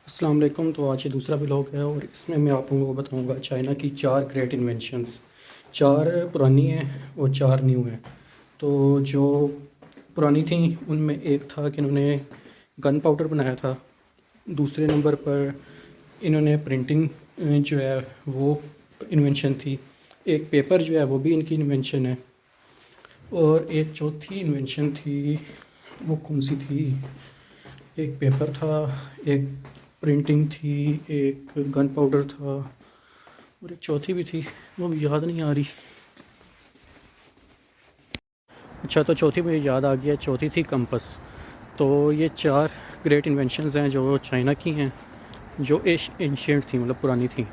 अस्सलाम वालेकुम। तो आज ये दूसरा व्लॉग है और इसमें मैं आप लोगों को बताऊंगा चाइना की 4 ग्रेट इन्वेंशंस। 4 पुरानी हैं और 4 न्यू हैं। तो जो पुरानी थी उनमें एक था कि इन्होंने गन पाउडर बनाया था। दूसरे नंबर पर इन्होंने प्रिंटिंग जो है वो इन्वेंशन थी। एक पेपर जो है वो भी इनकी इन्वेंशन है। और एक चौथी इन्वेंशन थी, वो कौन सी थी? एक पेपर था, एक प्रिंटिंग थी, एक गन पाउडर था और एक चौथी भी थी, वो भी याद नहीं आ रही। अच्छा, तो चौथी मुझे याद आ गया, चौथी थी कंपस। तो ये 4 ग्रेट इन्वेंशंस हैं जो चाइना की हैं, जो एंशिएंट थी, मतलब पुरानी थी।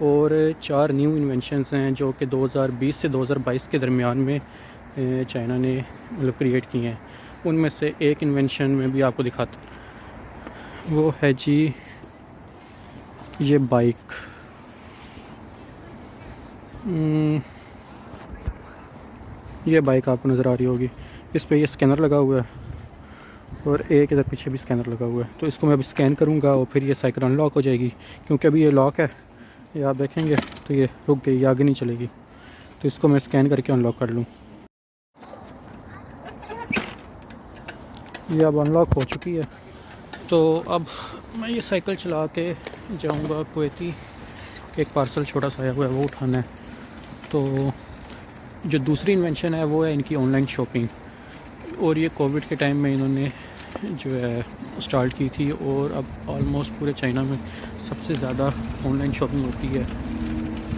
और 4 न्यू इन्वेंशंस हैं जो कि 2020 से 2022 के दरमियान में चाइना ने मतलब क्रिएट की हैं। उनमें से एक इन्वेंशन में भी आपको दिखाता, वो है जी ये बाइक। ये बाइक आपको नज़र आ रही होगी, इस पे ये स्कैनर लगा हुआ है और एक इधर पीछे भी स्कैनर लगा हुआ है। तो इसको मैं अभी स्कैन करूँगा और फिर ये साइकिल अनलॉक हो जाएगी, क्योंकि अभी ये लॉक है। ये आप देखेंगे तो ये रुक गई, आगे नहीं चलेगी। तो इसको मैं स्कैन करके अनलॉक कर लूँ। ये अब अनलॉक हो चुकी है। तो अब मैं ये साइकिल चला के जाऊँगा कुवैती। एक पार्सल छोटा सा आया हुआ है, वो उठाना है। तो जो दूसरी इन्वेंशन है वो है इनकी ऑनलाइन शॉपिंग। और ये कोविड के टाइम में इन्होंने जो है स्टार्ट की थी और अब ऑलमोस्ट पूरे चाइना में सबसे ज़्यादा ऑनलाइन शॉपिंग होती है।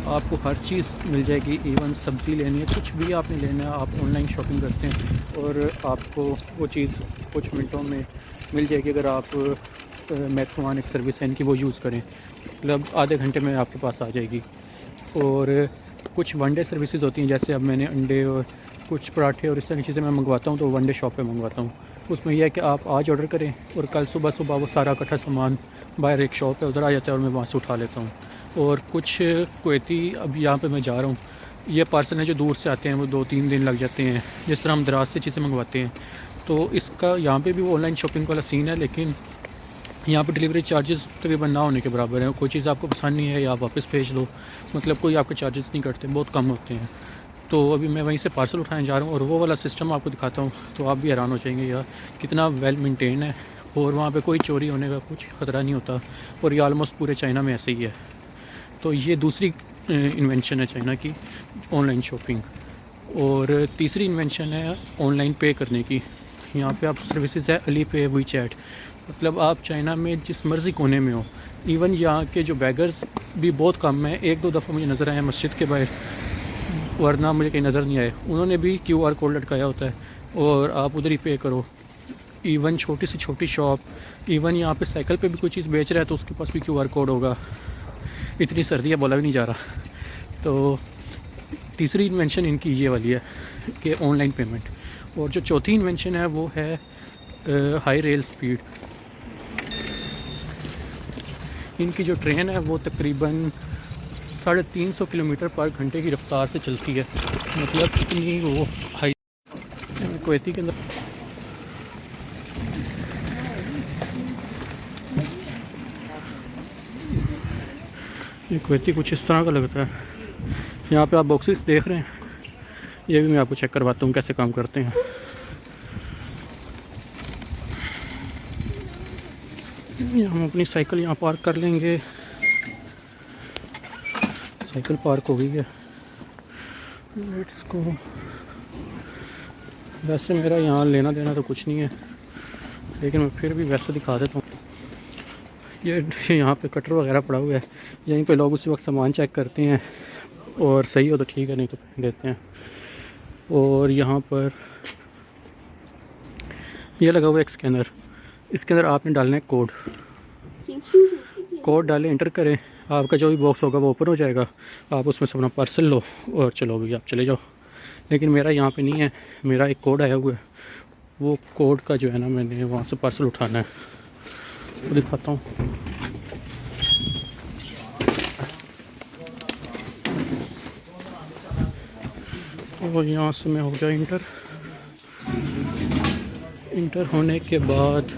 आपको हर चीज़ मिल जाएगी, इवन सब्ज़ी लेनी है, कुछ भी आपने लेना है आप ऑनलाइन शॉपिंग करते हैं और आपको वो चीज़ कुछ मिनटों में मिल जाएगी। अगर आप मैथवन एक सर्विस है इनकी, वो यूज़ करें, मतलब आधे घंटे में आपके पास आ जाएगी। और कुछ वन डे सर्विसेज होती हैं, जैसे अब मैंने अंडे और कुछ पराठे और इस तरह की चीज़ें मैं मंगवाता हूँ, तो वन डे शॉप पे मंगवाता हूँ। उसमें यह है कि आप आज ऑर्डर करें और कल सुबह सुबह वो सारा इकट्ठा सामान बाहर एक शॉप है उधर आ जाता है और मैं वहाँ से उठा लेता हूँ। और कुछ कुवैती, अब यहाँ पे मैं जा रहा हूँ, ये पार्सल हैं जो दूर से आते हैं, वो 2-3 दिन लग जाते हैं। जिस तरह हम दराज से चीज़ें मंगवाते हैं, तो इसका यहाँ पे भी वो ऑनलाइन शॉपिंग वाला सीन है, लेकिन यहाँ पर डिलीवरी चार्जेस तकरीबन ना होने के बराबर हैं। कोई चीज़ आपको पसंद नहीं है या आप वापस भेज लो, मतलब कोई आपके चार्जेस नहीं कटते, बहुत कम होते हैं। तो अभी मैं वहीं से पार्सल उठाने जा रहा हूँ और वो वाला सिस्टम आपको दिखाता हूँ, तो आप भी हैरान हो जाएंगे यार कितना वेल मेंटेन है। और वहाँ पे कोई चोरी होने का कुछ ख़तरा नहीं होता, और ये ऑलमोस्ट पूरे चाइना में ऐसे ही है। तो ये दूसरी इन्वेंशन है चाइना की, ऑनलाइन शॉपिंग। और तीसरी इन्वेंशन है ऑनलाइन पे करने की। यहाँ पे आप सर्विसेज है अली पे, वी चैट, मतलब आप चाइना में जिस मर्ज़ी कोने में हो। इवन यहाँ के जो बैगर्स भी बहुत कम है, 1-2 दफ़ा मुझे नज़र आए मस्जिद के बाहर, वरना मुझे कहीं नज़र नहीं आए। उन्होंने भी QR कोड लटकाया होता है और आप उधर ही पे करो। इवन छोटी से छोटी शॉप, इवन यहाँ पे साइकिल पे भी कोई चीज़ बेच रहा है तो उसके पास भी QR कोड होगा। इतनी सर्दी है, बोला भी नहीं जा रहा। तो तीसरी इन्वेंशन इनकी ये वाली है कि ऑनलाइन पेमेंट। और जो चौथी इन्वेंशन है वो है हाई रेल स्पीड। इनकी जो ट्रेन है वो तकरीबन 350 किलोमीटर पर घंटे की रफ्तार से चलती है, मतलब इतनी वो हाई। कुवैती के अंदर ये कुवैती कुछ इस तरह का लगता है। यहाँ पे आप बॉक्सेस देख रहे हैं, ये भी मैं आपको चेक करवाता हूँ कैसे काम करते हैं। हम अपनी साइकिल यहाँ पार्क कर लेंगे। साइकिल पार्क हो गई है, लेट्स गो। वैसे मेरा यहाँ लेना देना तो कुछ नहीं है, लेकिन मैं फिर भी वैसे दिखा देता हूँ। ये यहाँ पे कटर वगैरह पड़ा हुआ है, यहीं पे लोग उसी वक्त सामान चेक करते हैं और सही हो तो ठीक है, नहीं तो फेंक देते हैं। और यहाँ पर ये लगा हुआ है एक स्कैनर, इसके अंदर आपने डालना है कोड। कोड डालें, इंटर करें, आपका जो भी बॉक्स होगा वो ओपन हो जाएगा। आप उसमें से अपना पार्सल लो और चलो भाई आप चले जाओ। लेकिन मेरा यहाँ पे नहीं है, मेरा एक कोड आया हुआ है, वो कोड का जो है ना मैंने वहाँ से पार्सल उठाना है, वो दिखाता हूँ। और यहाँ से मैं हो गया इंटर होने के बाद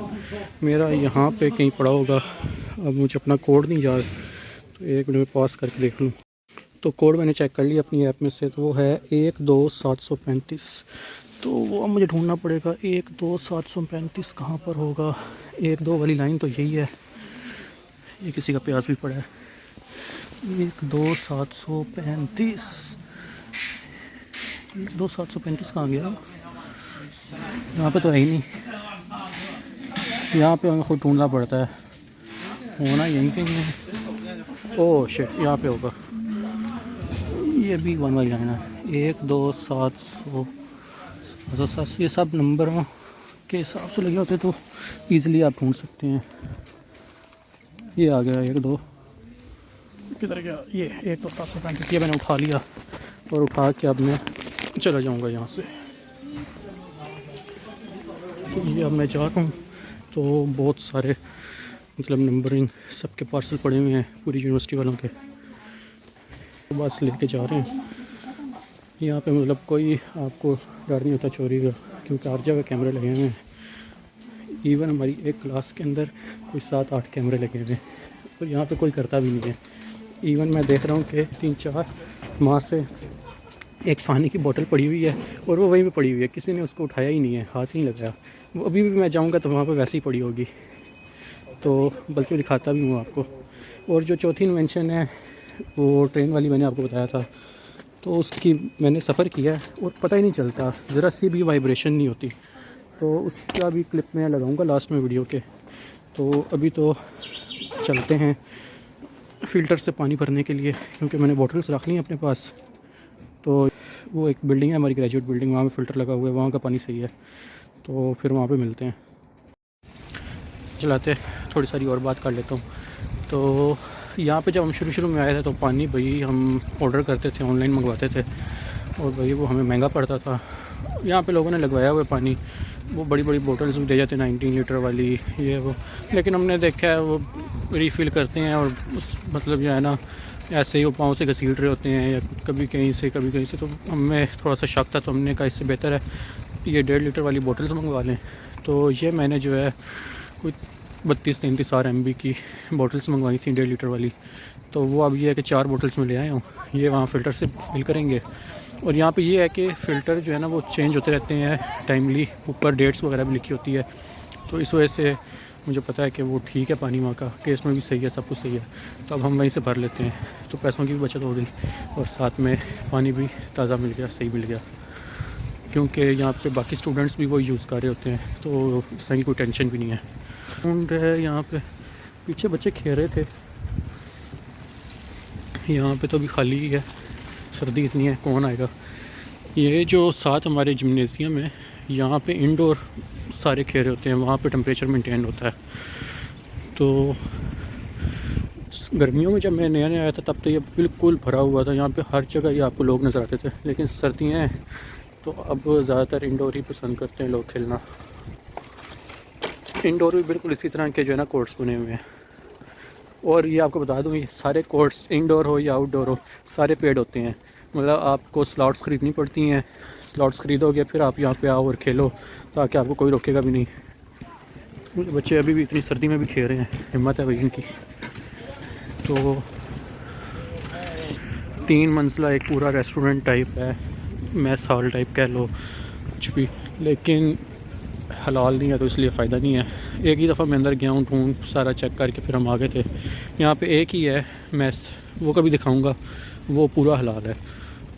मेरा यहाँ पे कहीं पड़ा होगा अब मुझे अपना कोड नहीं याद, तो 1 मिनट में पॉज करके देख लूँ। तो कोड मैंने चेक कर लिया अपनी ऐप में से, तो वो है 12735। तो वो अब मुझे ढूंढना पड़ेगा 12735 कहाँ पर होगा। 1-2 वाली लाइन तो यही है। ये किसी का प्याज भी पड़ा है। 12735, 12735 कहाँ गया? यहाँ पे तो है ही नहीं। यहाँ पे हमें खुद ढूंढना पड़ता है, होना यहीं कहीं है। ओह शिट, यहाँ पे होगा। ये भी 1 वाली लाइन है। 12700, ये सब नंबरों के हिसाब से लगे होते तो ईज़िली आप ढूंढ सकते हैं। ये आ गया 1-2, किधर गया ये 12735। ये मैंने उठा लिया और उठा के अब मैं चला जाऊंगा यहाँ से। तो ये अब मैं जा रहा हूँ। तो बहुत सारे मतलब नंबरिंग सबके पार्सल पड़े हुए हैं पूरी यूनिवर्सिटी वालों के, तो बस लेके जा रहे हैं। यहाँ पे मतलब कोई आपको डर नहीं होता चोरी का, क्योंकि हर जगह कैमरे लगे हुए हैं। इवन हमारी एक क्लास के अंदर कोई 7-8 कैमरे लगे हुए हैं और यहाँ पे कोई करता भी नहीं है। इवन मैं देख रहा हूँ कि 3-4 माह से एक पानी की बोतल पड़ी हुई है और वो वहीं पे पड़ी हुई है, किसी ने उसको उठाया ही नहीं है, हाथ ही नहीं लगाया। वो अभी भी मैं जाऊँगा तो वहाँ पे वैसे ही पड़ी होगी, तो बल्कि दिखाता भी हूँ आपको। और जो चौथी इन्वेंशन है वो ट्रेन वाली, मैंने आपको बताया था, तो उसकी मैंने सफ़र किया है और पता ही नहीं चलता, ज़रा सी भी वाइब्रेशन नहीं होती। तो उसका भी क्लिप मैं लगाऊंगा लास्ट में वीडियो के। तो अभी तो चलते हैं फ़िल्टर से पानी भरने के लिए, क्योंकि मैंने बॉटल्स रख ली हैं अपने पास। तो वो एक बिल्डिंग है हमारी, ग्रेजुएट बिल्डिंग, वहाँ पे फ़िल्टर लगा हुआ है, वहाँ का पानी सही है। तो फिर वहाँ पे मिलते हैं। चलाते थोड़ी सारी और बात कर लेता हूँ। तो यहाँ पे जब हम शुरू में आए थे तो पानी भाई हम ऑर्डर करते थे, ऑनलाइन मंगवाते थे, और भाई वो हमें महंगा पड़ता था। यहाँ पे लोगों ने लगवाया हुआ पानी, वो बड़ी बड़ी बोटल्स भी दे जाते हैं 19 लीटर वाली, ये वो। लेकिन हमने देखा है वो रीफ़िल करते हैं और उस मतलब जो है ना, ऐसे ही वो पाँव से घसीट रहे होते हैं, या कभी कहीं से कभी कहीं से। तो हमें थोड़ा सा शक था, तो हमने कहा इससे बेहतर है ये 1.5 लीटर वाली बोटल्स मंगवा लें। तो ये मैंने जो है कोई 32-33 RMB की बोटल्स मंगवाई थी 1.5 लीटर वाली। तो वो अब ये है कि 4 बोटल्स में ले आया हूँ। ये वहाँ फ़िल्टर से फिल करेंगे। और यहाँ पे ये है कि फ़िल्टर जो है ना वो चेंज होते रहते हैं टाइमली, ऊपर डेट्स वगैरह भी लिखी होती है। तो इस वजह से मुझे पता है कि वो ठीक है पानी, वहाँ का टेस्ट में भी सही है, सब कुछ सही है। तो अब हम वहीं से भर लेते हैं, तो पैसों की भी बचत हो गई और साथ में पानी भी ताज़ा मिल गया, सही मिल गया। क्योंकि यहाँ पे बाकी स्टूडेंट्स भी वो यूज़ कर रहे होते हैं, तो सही कोई टेंशन भी नहीं है। ग्राउंड है यहाँ पे, पीछे बच्चे खेल रहे थे। यहाँ पे तो अभी खाली ही है, सर्दी इतनी है, कौन आएगा। ये जो साथ हमारे जिम्नेज़ियम है, यहाँ पे इंडोर सारे खेल रहे होते हैं, वहाँ पे टेम्परेचर मेंटेन होता है। तो गर्मियों में जब मैं नया नया आया था तब तो ये बिल्कुल भरा हुआ था, यहाँ पे हर जगह ये आपको लोग नज़र आते थे। लेकिन सर्दियाँ हैं तो अब ज़्यादातर इंडोर ही पसंद करते हैं लोग खेलना। इंडोर भी बिल्कुल इसी तरह के जो है ना कोर्ट्स बने हुए हैं। और ये आपको बता दूँ, ये सारे कोर्ट्स इंडोर हो या आउटडोर हो, सारे पेड होते हैं। मतलब आपको स्लॉट्स ख़रीदनी पड़ती हैं, स्लॉट्स ख़रीदोगे फिर आप यहाँ पे आओ और खेलो, ताकि आपको कोई रोकेगा भी नहीं। बच्चे अभी भी इतनी सर्दी में भी खेल रहे हैं, हिम्मत है भाई इनकी। तो 3 मंजिला एक पूरा रेस्टोरेंट टाइप है, मैस हॉल टाइप कह लो कुछ भी, लेकिन हलाल नहीं है तो इसलिए फ़ायदा नहीं है। एक ही दफ़ा मैं अंदर गया हूँ, ढूंढ सारा चेक करके फिर हम आ गए थे। यहाँ पे एक ही है मैस, वो कभी दिखाऊंगा, वो पूरा हलाल है।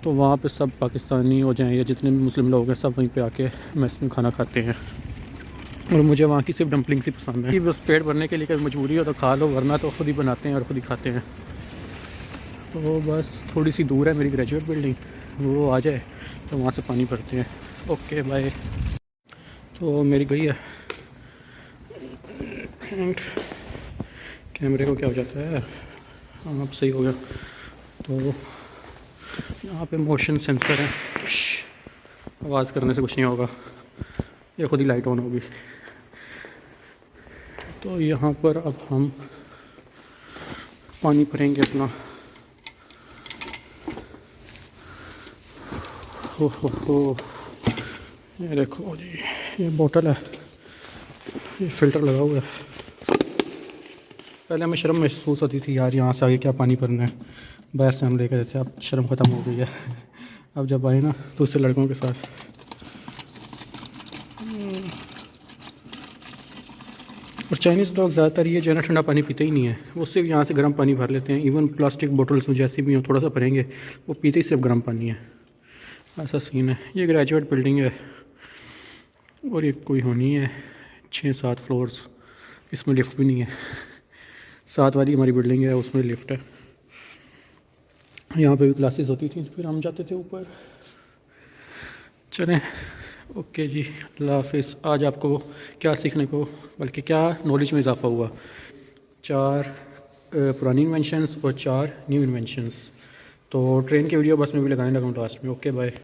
तो वहाँ पे सब पाकिस्तानी हो जाएं या जितने भी मुस्लिम लोग हैं सब वहीं पे आके मैस में खाना खाते हैं। और मुझे वहाँ की सिर्फ डम्पलिंग्स ही पसंद है। बस पेट भरने के लिए कभी मजबूरी हो तो खा लो, वरना तो ख़ुद ही बनाते हैं और ख़ुद ही खाते हैं। तो बस थोड़ी सी दूर है मेरी ग्रेजुएट बिल्डिंग, वो आ जाए तो वहाँ से पानी भरते हैं। Okay bye. तो मेरी गई है कैमरे को क्या हो जाता है, हाँ अब सही हो गया। तो यहाँ पे मोशन सेंसर है, आवाज़ करने से कुछ नहीं होगा, ये खुद ही लाइट ऑन होगी। तो यहाँ पर अब हम पानी भरेंगे अपना। हो ये देखो जी, ये बोतल है, ये फ़िल्टर लगा हुआ है। पहले हमें शर्म महसूस होती थी यार, यहाँ से आगे क्या पानी भरना है, बस से हम लेकर थे। अब शर्म ख़त्म हो गई है। अब जब आए ना दूसरे लड़कों के साथ, और चाइनीज़ लोग ज़्यादातर ये जो है ना ठंडा पानी पीते ही नहीं है, वो सिर्फ यहाँ से गर्म पानी भर लेते हैं। इवन प्लास्टिक बोटल्स में जैसी भी हो थोड़ा सा भरेंगे, वो पीते ही सिर्फ गर्म पानी है। ऐसा सीन है। ये ग्रेजुएट बिल्डिंग है और ये कोई होनी है 6-7 फ्लोर्स, इसमें लिफ्ट भी नहीं है। 7 वाली हमारी बिल्डिंग है, उसमें लिफ्ट है। यहाँ पे भी क्लासेस होती थी, फिर हम जाते थे ऊपर। चलें, ओके जी, अल्लाह हाफिज़। आज आपको क्या सीखने को, बल्कि क्या नॉलेज में इजाफ़ा हुआ? 4 पुरानी इन्वेंशंस और 4 न्यू इन्वेंशंस। तो ट्रेन की वीडियो बस में भी लगाने लगा हूँ लास्ट में। Okay bye.